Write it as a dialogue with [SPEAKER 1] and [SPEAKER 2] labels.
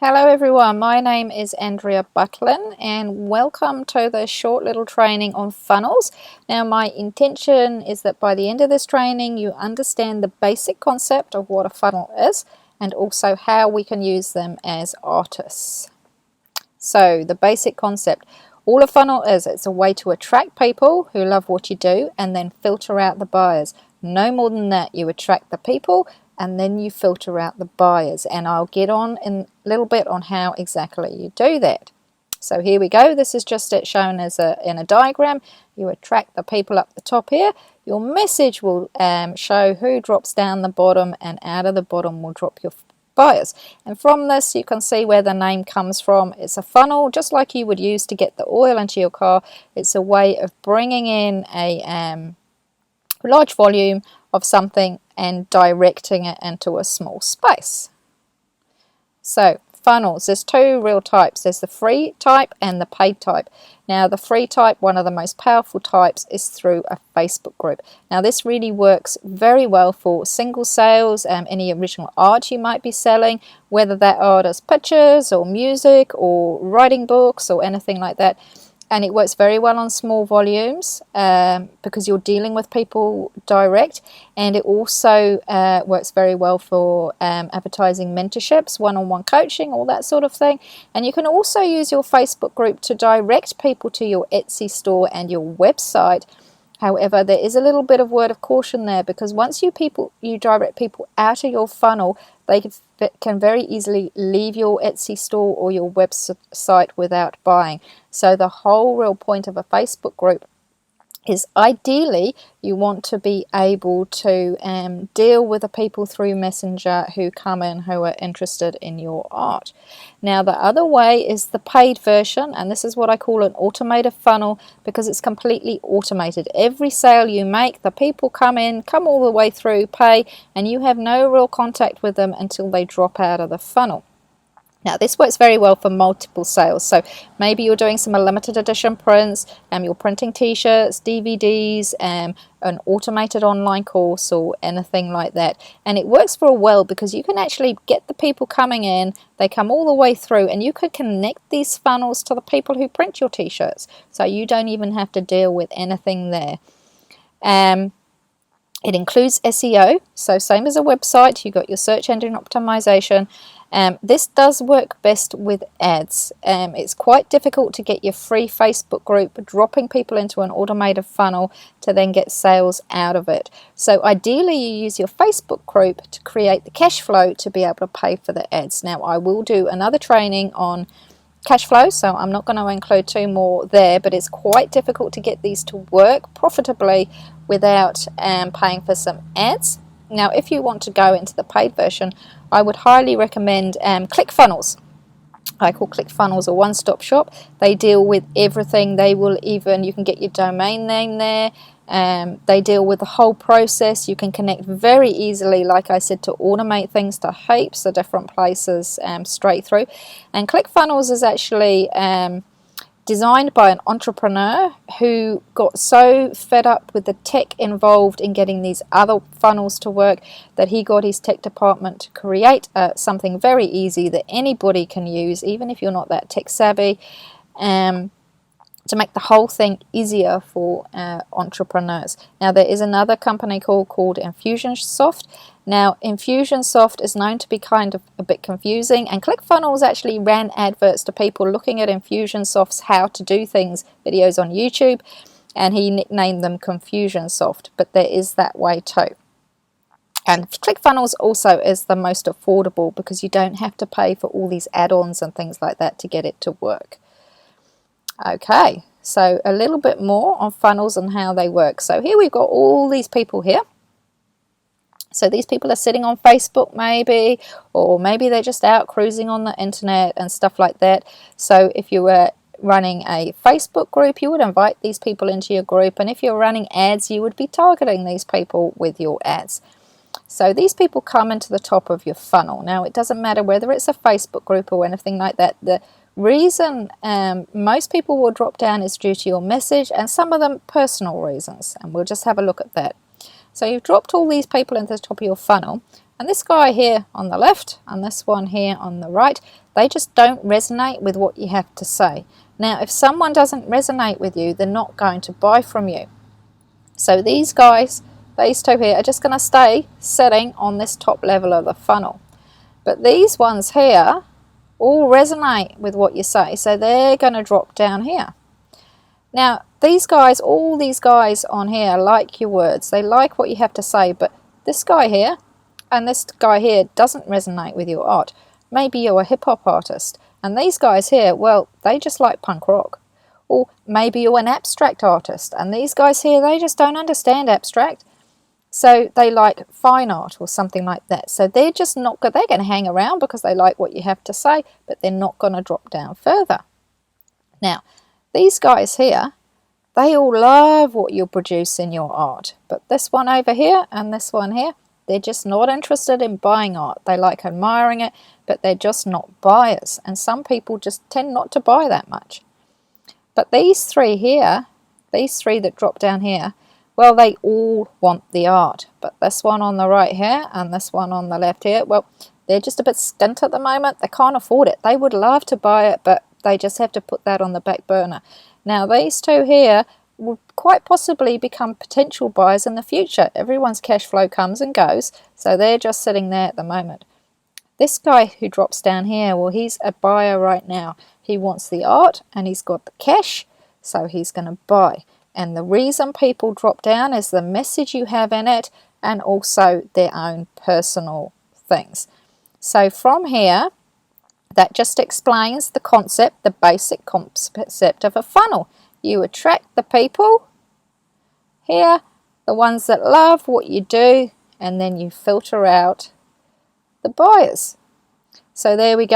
[SPEAKER 1] Hello everyone, my name is Andrea Butlin and welcome to this short little training on funnels. Now my intention is that by the end of this training you understand the basic concept of what a funnel is and also how we can use them as artists. So the basic concept, all a funnel is, it's a way to attract people who love what you do and then filter out the buyers. No more than that, you attract the people and then you filter out the buyers, and I'll get on in a little bit on how exactly you do that. So here we go. This is just it shown as in a diagram. You attract the people up the top here. Your message will show who drops down the bottom, and out of the bottom will drop your buyers. And from this you can see where the name comes from. It's a funnel just like you would use to get the oil into your car. It's a way of bringing in a large volume of something and directing it into a small space. So funnels, there's two real types. There's the free type and the paid type. Now the free type, one of the most powerful types, is through a Facebook group. Now this really works very well for single sales, any original art you might be selling, whether that art is pictures or music or writing books or anything like that. And it works very well on small volumes because you're dealing with people direct, and it also works very well for advertising mentorships, one-on-one coaching, all that sort of thing. And you can also use your Facebook group to direct people to your Etsy store and your website. However, there is a little bit of word of caution there, because once you direct people out of your funnel, they can very easily leave your Etsy store or your website without buying. So the whole real point of a Facebook group is ideally you want to be able to deal with the people through Messenger who come in who are interested in your art. Now the other way is the paid version, and this is what I call an automated funnel because it's completely automated. Every sale you make, the people come all the way through, pay, and you have no real contact with them until they drop out of the funnel. Now this works very well for multiple sales. So maybe you're doing some limited edition prints, you're printing t-shirts, DVDs, an automated online course or anything like that. And it works very well because you can actually get the people coming in, they come all the way through, and you could connect these funnels to the people who print your t-shirts. So you don't even have to deal with anything there. It includes SEO, so same as a website, you've got your search engine optimization. This does work best with ads. It's quite difficult to get your free Facebook group dropping people into an automated funnel to then get sales out of it. So ideally you use your Facebook group to create the cash flow to be able to pay for the ads. Now I will do another training on cash flow, so I'm not going to include two more there, but it's quite difficult to get these to work profitably without paying for some ads. Now if you want to go into the paid version, I would highly recommend ClickFunnels. I call ClickFunnels a one-stop shop. They deal with everything. They will even, you can get your domain name there. They deal with the whole process. You can connect very easily, like I said, to automate things to heaps of different places straight through. And ClickFunnels is actually designed by an entrepreneur who got so fed up with the tech involved in getting these other funnels to work that he got his tech department to create something very easy that anybody can use, even if you're not that tech savvy, to make the whole thing easier for entrepreneurs. Now there is another company called Infusionsoft. Now Infusionsoft is known to be kind of a bit confusing, and ClickFunnels actually ran adverts to people looking at Infusionsoft's how to do things videos on YouTube, and he nicknamed them Confusionsoft, but there is that way too. And ClickFunnels also is the most affordable because you don't have to pay for all these add-ons and things like that to get it to work. Okay, so a little bit more on funnels and how they work. So here we've got all these people here. So these people are sitting on Facebook maybe, or maybe they're just out cruising on the internet and stuff like that. So if you were running a Facebook group, you would invite these people into your group, and if you're running ads, you would be targeting these people with your ads. So these people come into the top of your funnel. Now it doesn't matter whether it's a Facebook group or anything like that. The reason most people will drop down is due to your message, and some of them personal reasons, and we'll just have a look at that. So you've dropped all these people into the top of your funnel, And this guy here on the left and this one here on the right, they just don't resonate with what you have to say. Now, if someone doesn't resonate with you, they're not going to buy from you. So these guys, these two here, are just going to stay sitting on this top level of the funnel. But these ones here all resonate with what you say, so they're going to drop down here. Now, these guys, all these guys on here like your words. They like what you have to say, but this guy here and this guy here doesn't resonate with your art. Maybe you're a hip-hop artist, and these guys here, well, they just like punk rock. Or maybe you're an abstract artist, and these guys here, they just don't understand abstract. So they like fine art or something like that. So they're just not good. They're going to hang around because they like what you have to say, but they're not going to drop down further. Now, these guys here, they all love what you produce in your art. But this one over here and this one here, they're just not interested in buying art. They like admiring it, but they're just not buyers. And some people just tend not to buy that much. But these three here, these three that drop down here, well, they all want the art. But this one on the right here and this one on the left here, well, they're just a bit skint at the moment. They can't afford it. They would love to buy it, but they just have to put that on the back burner. Now, these two here will quite possibly become potential buyers in the future. Everyone's cash flow comes and goes, so they're just sitting there at the moment. This guy who drops down here, well, he's a buyer right now. He wants the art and he's got the cash, so he's going to buy. And the reason people drop down is the message you have in it and also their own personal things. So from here, that just explains the concept, the basic concept of a funnel. You attract the people here, the ones that love what you do, and then you filter out the buyers. So there we go.